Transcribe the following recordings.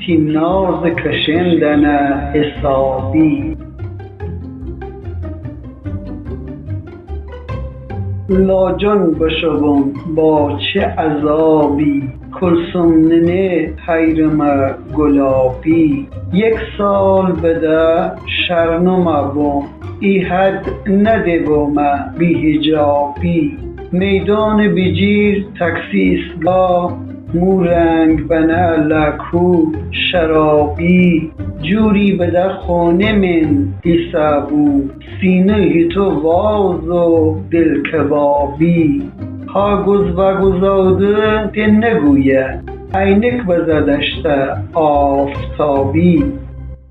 تیم ناز کشندن حسابی. لاجان بشوم با چه عذابی، کلثوم ننه حیرم گلابی. 1 سال بده شرنم بوم، ای حد ندیوم بی حجابی. میدان بجیر تکسی اصلاح، مو رنگ بنه لکو شرابی. جوری بده خونه من حسابو، سینه هیتو واز و دل کبابی. ها گز و گزاده ده نگویه، عینک بزدشته آفتابی.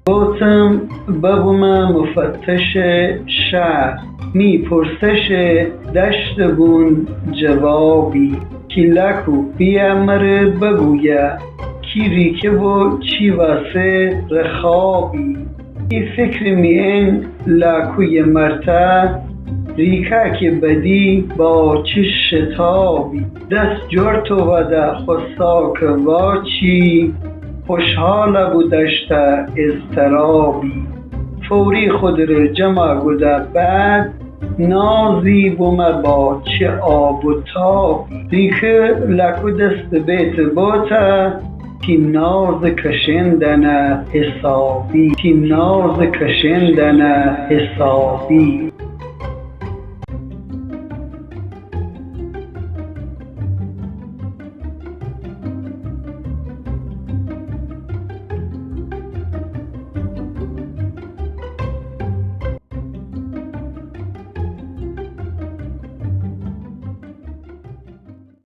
گفتم ببوم مفتش شهر، می پرسش دشت بون جوابی. کی لکو بیامر بگویه، کی ریکه و چی واسه رخابی. ای فکر میین لکوی مرته، ریکه که بدی با چه شتابی. دست جرتو وده خساک واچی، خوشحال بودشته اضطرابی. فوری خود را جمع گده بعد، نازی بومه با چه آب و تابی. ریکه لکو دست بیت بوته، تیم ناز کشندن حسابی. تیم ناز کشندن حسابی.